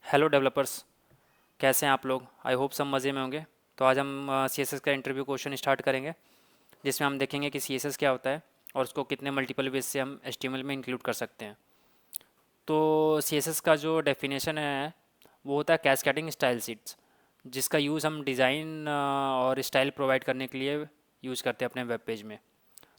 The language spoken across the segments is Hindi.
Hello developers. कैसे हैं आप लोग? आई होप सब मज़े में होंगे। तो आज हम सीएसएस का इंटरव्यू क्वेश्चन स्टार्ट करेंगे, जिसमें हम देखेंगे कि सीएसएस क्या होता है और उसको कितने मल्टीपल वेज से हम एचटीएमएल में इंक्लूड कर सकते हैं। तो सीएसएस का जो डेफिनेशन है वो होता है कैस्केडिंग स्टाइल शीट्स, जिसका यूज़ हम डिज़ाइन और स्टाइल प्रोवाइड करने के लिए यूज़ करते हैं अपने वेब पेज में।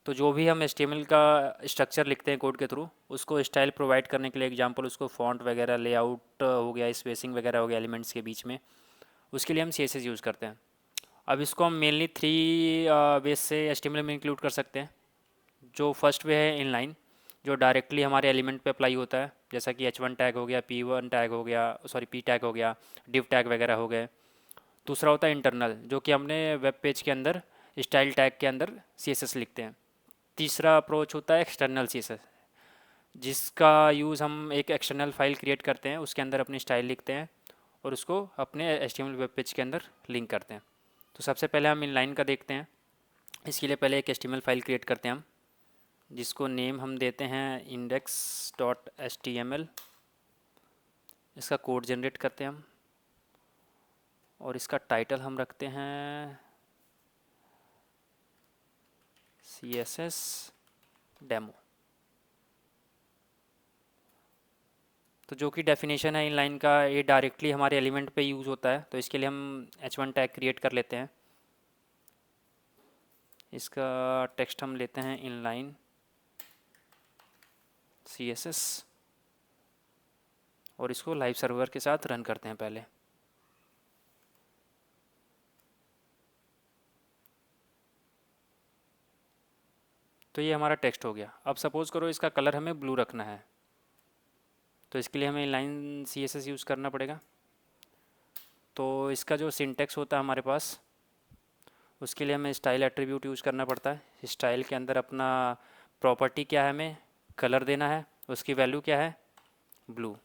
तो जो भी हम एचटीएमएल का स्ट्रक्चर लिखते हैं कोड के थ्रू, उसको स्टाइल प्रोवाइड करने के लिए एग्जांपल उसको फॉन्ट वगैरह, लेआउट हो गया, स्पेसिंग वगैरह हो गया एलिमेंट्स के बीच में, उसके लिए हम सीएसएस यूज़ करते हैं। अब इसको हम मेनली थ्री वेज से एचटीएमएल में इंक्लूड कर सकते हैं। जो फर्स्ट वे है इनलाइन, जो डायरेक्टली हमारे एलिमेंट पे अप्लाई होता है, जैसा कि H1 टैग हो गया, P1 टैग हो गया, सॉरी P टैग हो गया, div टैग वगैरह हो गए। दूसरा होता है इंटरनल, जो कि हमने वेब पेज के अंदर स्टाइल टैग के अंदर सीएसएस लिखते हैं। तीसरा अप्रोच होता है एक्सटर्नल सीएसएस, जिसका यूज़ हम एक एक्सटर्नल फाइल क्रिएट करते हैं, उसके अंदर अपनी स्टाइल लिखते हैं और उसको अपने एचटीएमएल वेब पेज के अंदर लिंक करते हैं। तो सबसे पहले हम इनलाइन का देखते हैं। इसके लिए पहले एक एचटीएमएल फाइल क्रिएट करते हैं हम, जिसको नेम हम देते हैं index.html। इसका कोड जनरेट करते हैं हम और इसका टाइटल हम रखते हैं CSS डेमो। तो जो कि डेफिनेशन है इनलाइन का, ये डायरेक्टली हमारे एलिमेंट पे यूज़ होता है, तो इसके लिए हम H1 टैग क्रिएट कर लेते हैं। इसका टेक्स्ट हम लेते हैं इनलाइन CSS और इसको लाइव सर्वर के साथ रन करते हैं पहले। तो ये हमारा टेक्स्ट हो गया। अब सपोज़ करो इसका कलर हमें ब्लू रखना है, तो इसके लिए हमें इनलाइन CSS यूज़ करना पड़ेगा। तो इसका जो सिंटेक्स होता है हमारे पास, उसके लिए हमें स्टाइल एट्रीब्यूट यूज़ करना पड़ता है। स्टाइल के अंदर अपना प्रॉपर्टी क्या है, हमें कलर देना है, उसकी वैल्यू क्या है, ब्लू।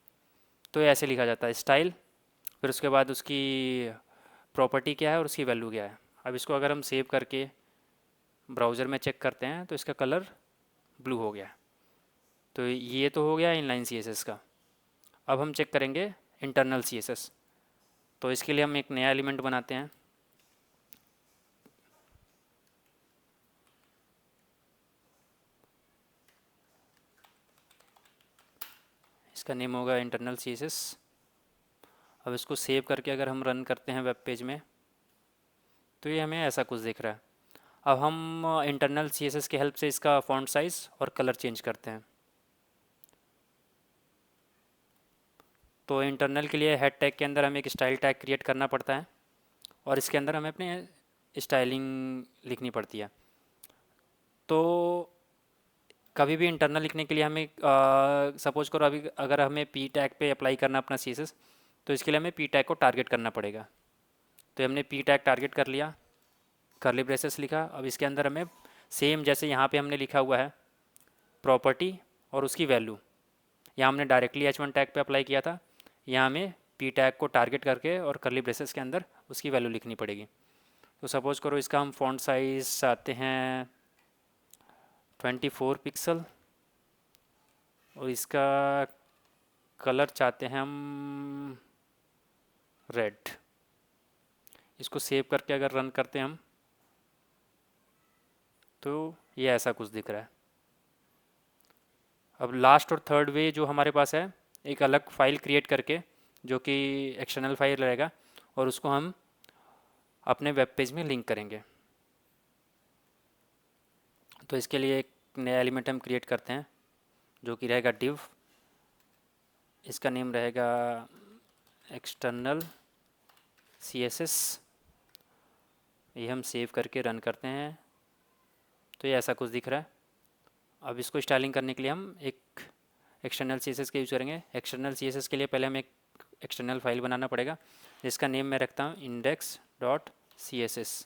तो ये ऐसे लिखा जाता है स्टाइल, फिर उसके बाद उसकी प्रॉपर्टी क्या है और उसकी वैल्यू क्या है। अब इसको अगर हम सेव करके ब्राउज़र में चेक करते हैं तो इसका कलर ब्लू हो गया। तो ये तो हो गया इनलाइन CSS का। अब हम चेक करेंगे इंटरनल CSS। तो इसके लिए हम एक नया एलिमेंट बनाते हैं। इसका नेम होगा इंटरनल CSS। अब इसको सेव करके अगर हम रन करते हैं वेब पेज में, तो ये हमें ऐसा कुछ दिख रहा है। अब हम इंटरनल CSS की हेल्प से इसका फॉन्ट साइज़ और कलर चेंज करते हैं। तो इंटरनल के लिए हेड टैग के अंदर हमें एक स्टाइल टैग क्रिएट करना पड़ता है और इसके अंदर हमें अपने स्टाइलिंग लिखनी पड़ती है। तो कभी भी इंटरनल लिखने के लिए हमें सपोज करो अभी अगर हमें पी टैग पे अप्लाई करना अपना CSS, तो इसके लिए हमें पी टैग को टारगेट करना पड़ेगा। तो हमने पी टैग टारगेट कर लिया, करली ब्रेसेस लिखा। अब इसके अंदर हमें सेम जैसे यहाँ पे हमने लिखा हुआ है प्रॉपर्टी और उसकी वैल्यू, यहाँ हमने डायरेक्टली H1 टैग पे अप्लाई किया था, यहाँ हमें पी टैग को टारगेट करके और करली ब्रेसेस के अंदर उसकी वैल्यू लिखनी पड़ेगी। तो सपोज़ करो इसका हम फॉन्ट साइज चाहते हैं 24 पिक्सल और इसका कलर चाहते हैं हम रेड। इसको सेव करके अगर रन करते हैं हम, तो ये ऐसा कुछ दिख रहा है। अब लास्ट और थर्ड वे जो हमारे पास है, एक अलग फाइल क्रिएट करके, जो कि एक्सटर्नल फाइल रहेगा, और उसको हम अपने वेब पेज में लिंक करेंगे। तो इसके लिए एक नया एलिमेंट हम क्रिएट करते हैं, जो कि रहेगा div। इसका नेम रहेगा एक्सटर्नल CSS। ये हम सेव करके रन करते हैं, तो ये ऐसा कुछ दिख रहा है। अब इसको स्टाइलिंग करने के लिए हम एक एक्सटर्नल CSS का यूज़ करेंगे। एक्सटर्नल CSS के लिए पहले हमें एक एक्सटर्नल फाइल बनाना पड़ेगा, जिसका नेम मैं रखता हूँ index.css।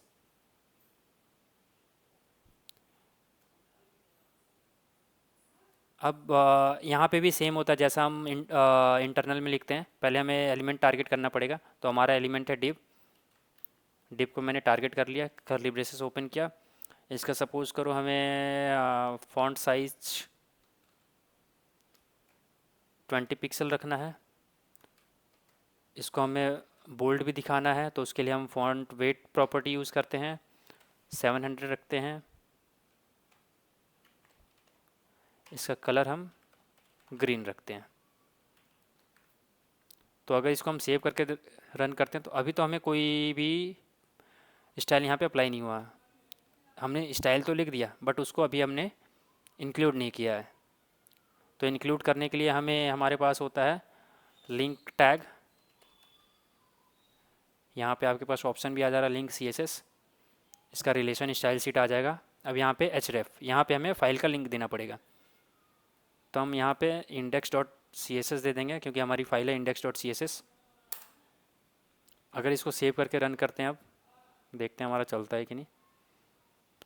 अब यहाँ पे भी सेम होता है जैसा हम इंटरनल में लिखते हैं। पहले हमें एलिमेंट टारगेट करना पड़ेगा। तो हमारा एलिमेंट है div। div को मैंने टारगेट कर लिया, कर्ली ब्रेसेस ओपन किया। इसका सपोज करो हमें फॉन्ट साइज 20 पिक्सल रखना है। इसको हमें बोल्ड भी दिखाना है, तो उसके लिए हम फॉन्ट वेट प्रॉपर्टी यूज़ करते हैं, 700 रखते हैं। इसका कलर हम ग्रीन रखते हैं। तो अगर इसको हम सेव करके रन करते हैं तो अभी तो हमें कोई भी स्टाइल यहाँ पे अप्लाई नहीं हुआ। हमने स्टाइल तो लिख दिया बट उसको अभी हमने इंक्लूड नहीं किया है। तो इंक्लूड करने के लिए हमें हमारे पास होता है लिंक टैग। यहाँ पे आपके पास ऑप्शन भी आ जा रहा है लिंक CSS, इसका रिलेशन स्टाइल सीट आ जाएगा। अब यहाँ पे href, यहाँ पे हमें फाइल का लिंक देना पड़ेगा। तो हम यहाँ पे index.css दे देंगे क्योंकि हमारी फाइल है index.css। अगर इसको सेव करके रन करते हैं, अब देखते हैं हमारा चलता है कि नहीं।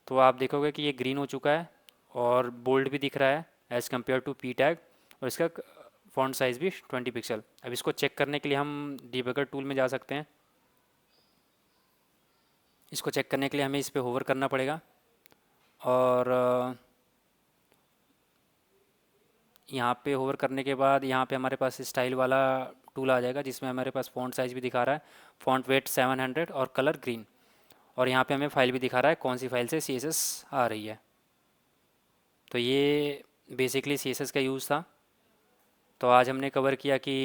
तो आप देखोगे कि ये ग्रीन हो चुका है और बोल्ड भी दिख रहा है as compare to P tag, और इसका फॉन्ट साइज़ भी 20 पिक्सल। अब इसको चेक करने के लिए हम डिबगर टूल में जा सकते हैं। इसको चेक करने के लिए हमें इस पर होवर करना पड़ेगा और यहाँ पे होवर करने के बाद यहाँ पे हमारे पास स्टाइल वाला टूल आ जाएगा जिसमें हमारे पास फ़ॉन्ट साइज़ भी दिखा रहा है, फ़ॉन्ट वेट 700 और कलर ग्रीन। और यहाँ पे हमें फाइल भी दिखा रहा है कौन सी फाइल से CSS आ रही है। तो ये बेसिकली CSS का यूज़ था। तो आज हमने कवर किया कि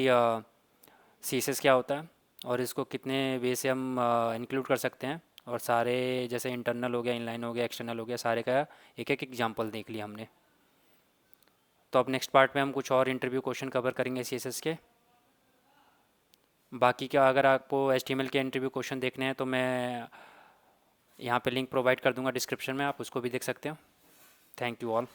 CSS क्या होता है और इसको कितने वे से हम इंक्लूड कर सकते हैं, और सारे जैसे इंटरनल हो गया, इनलाइन हो गया, एक्सटर्नल हो गया, सारे का एक एक एग्जांपल देख लिया हमने। तो अब नेक्स्ट पार्ट में हम कुछ और इंटरव्यू क्वेश्चन कवर करेंगे CSS के। बाकी क्या अगर आपको HTML के इंटरव्यू क्वेश्चन देखने हैं तो मैं यहाँ पे लिंक प्रोवाइड कर दूंगा डिस्क्रिप्शन में, आप उसको भी देख सकते हो। Thank you all.